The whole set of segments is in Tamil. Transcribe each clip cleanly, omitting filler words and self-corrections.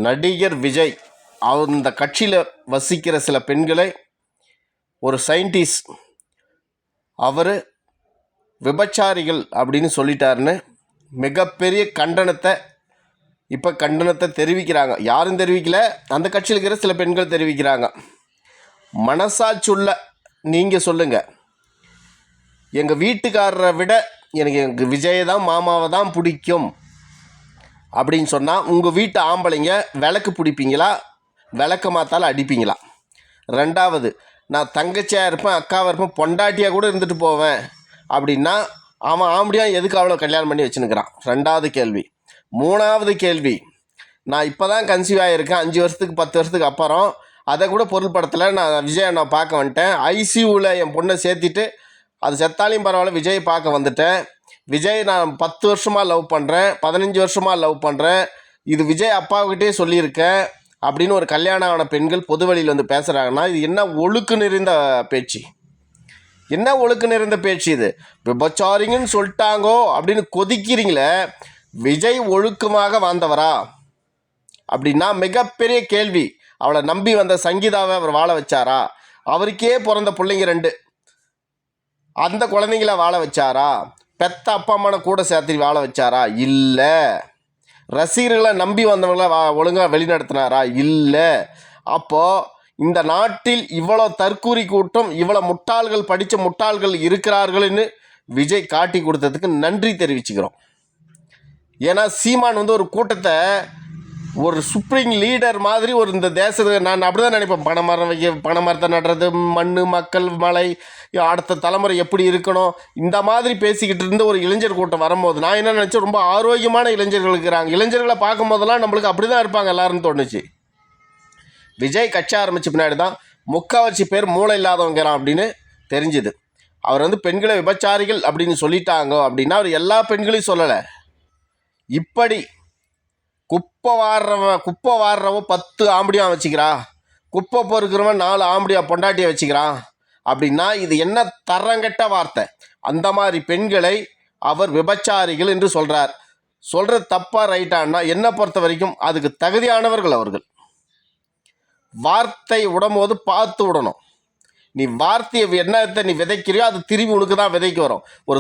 நடிகர் விஜய் அந்த கட்சியில் வசிக்கிற சில பெண்களை ஒரு சயின்டிஸ்ட் அவர் விபச்சாரிகள் அப்படின்னு சொல்லிட்டாருன்னு மிகப்பெரிய கண்டனத்தை தெரிவிக்கிறாங்க. யாரும் தெரிவிக்கல, அந்த கட்சியில் இருக்கிற சில பெண்கள் தெரிவிக்கிறாங்க. மனசாட்சுள்ள நீங்கள் சொல்லுங்கள், எங்கள் வீட்டுக்காரரை விட எனக்கு விஜயை தான் மாமாவை தான் பிடிக்கும் அப்படின்னு சொன்னால் உங்கள் வீட்டு ஆம்பளைங்க விளக்கு பிடிப்பீங்களா, விளக்க மாத்தால் அடிப்பீங்களா? ரெண்டாவது, நான் தங்கச்சியாக இருப்பேன், அக்காவாக இருப்பேன், பொண்டாட்டியாக கூட இருந்துட்டு போவேன் அப்படின்னா அவன் ஆம்படியாக எதுக்கு அவ்வளோ கல்யாணம் பண்ணி வச்சுன்னுக்கிறான்? ரெண்டாவது கேள்வி. மூணாவது கேள்வி, நான் இப்போ தான் கன்சீவ் ஆகியிருக்கேன், 5 வருஷத்துக்கு 10 வருஷத்துக்கு அப்புறம் அதை கூட பொருள்படுத்தலை, நான் விஜயை நான் பார்க்க வந்துட்டேன், ஐசியூவில் என் பொண்ணை சேர்த்திட்டு அது செத்தாலையும் பரவாயில்ல விஜயை பார்க்க வந்துட்டேன், விஜய் நான் 10 வருஷமாக லவ் பண்ணுறேன், 15 வருஷமாக லவ் பண்ணுறேன், இது விஜய் அப்பாவுக்கிட்டே சொல்லியிருக்கேன் அப்படின்னு ஒரு கல்யாணம் ஆன பெண்கள் பொது வழியில் வந்து பேசுகிறாங்கன்னா இது என்ன ஒழுக்கு நிறைந்த பேச்சு? என்ன ஒழுக்கு நிறைந்த பேச்சு இது? விபச்சாரிங்கன்னு சொல்லிட்டாங்கோ அப்படின்னு கொதிக்கிறீங்களே. விஜய் ஒழுக்கமாக வாழ்ந்தவரா அப்படின்னா மிகப்பெரிய கேள்வி. அவளை நம்பி வந்த சங்கீதாவை அவர் வாழ வச்சாரா? அவருக்கே பிறந்த பிள்ளைங்க 2, அந்த குழந்தைங்கள வாழ வச்சாரா? பெத்த அப்பா அம்மான கூட சேர்த்து வாழ வச்சாரா? இல்லை. ரசிகர்களை நம்பி வந்தவங்களை ஒழுங்காக வழிநடத்தினாரா? இல்லை. அப்போது இந்த நாட்டில் இவ்வளோ தற்கூரி கூட்டம், இவ்வளோ முட்டாள்கள், படித்த முட்டாள்கள் இருக்கிறார்கள்னு விஜய் காட்டி கொடுத்ததுக்கு நன்றி தெரிவிச்சுக்கிறோம். ஏன்னா சீமான் வந்து ஒரு கூட்டத்தை ஒரு சுப்ரீம் லீடர் மாதிரி ஒரு இந்த தேசத்தை நான் அப்படி தான் நினைப்பேன். பனைமரத்தை நடுறது, மண், மக்கள், மலை, அடுத்த தலைமுறை எப்படி இருக்கணும், இந்த மாதிரி பேசிக்கிட்டு இருந்த ஒரு இளைஞர் கூட்டம் வரும்போது நான் என்ன நினச்சேன், ரொம்ப ஆரோக்கியமான இளைஞர்கள் இருக்கிறாங்க. இளைஞர்களை பார்க்கும் போதெல்லாம் நம்மளுக்கு அப்படி தான் இருப்பாங்க எல்லாருன்னு தோணுச்சு. விஜய் கட்சி ஆரம்பித்த பின்னாடி தான் முக்கால்வாசி பேர் மூளை இல்லாதவங்கிறான் அப்படின்னு தெரிஞ்சுது. அவர் வந்து பெண்களை விபச்சாரிகள் அப்படின்னு சொல்லிட்டாங்க அப்படின்னா அவர் எல்லா பெண்களையும் சொல்லலை. இப்படி குப்பை வாடுறவன் 10 ஆம்படியாக வச்சுக்கிறா, குப்பை பொறுக்கிறவன் 4 ஆம்படியாக பொண்டாட்டியை வச்சுக்கிறான் அப்படின்னா இது என்ன தரங்கட்ட வார்த்தை? அந்த மாதிரி பெண்களை அவர் விபச்சாரிகள் என்று சொல்கிறார். சொல்கிறது தப்பாக ரைட்டான்னா என்னை பொறுத்த வரைக்கும் அதுக்கு தகுதியானவர்கள் அவர்கள். வார்த்தை விடும்போது பார்த்து விடணும். நீ வார்த்தையை என்னத்தை நீ விதைக்கிறியோ அது திரும்பி உனக்கு தான் விதைக்கு வரும். ஒரு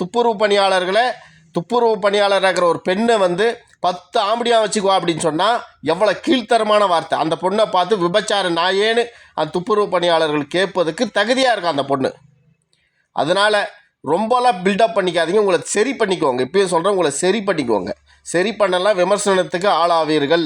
துப்புரவு பணியாளராக இருக்கிற ஒரு பெண்ணை வந்து 10 ஆம்படியாக வச்சுக்குவா அப்படின்னு சொன்னால் எவ்வளோ கீழ்த்தரமான வார்த்தை. அந்த பொண்ணை பார்த்து விபச்சார நாயேன்னு அந்த துப்புரவு பணியாளர்கள் கேட்பதுக்கு தகுதியாக இருக்கும் அந்த பொண்ணு. அதனால் ரொம்பலாம் பில்டப் பண்ணிக்காதீங்க, உங்களை சரி பண்ணிக்கோங்க. இப்பயும் சொல்கிறேன், உங்களை சரி பண்ணிக்கோங்க. சரி பண்ணலாம் விமர்சனத்துக்கு ஆளாவீர்கள்.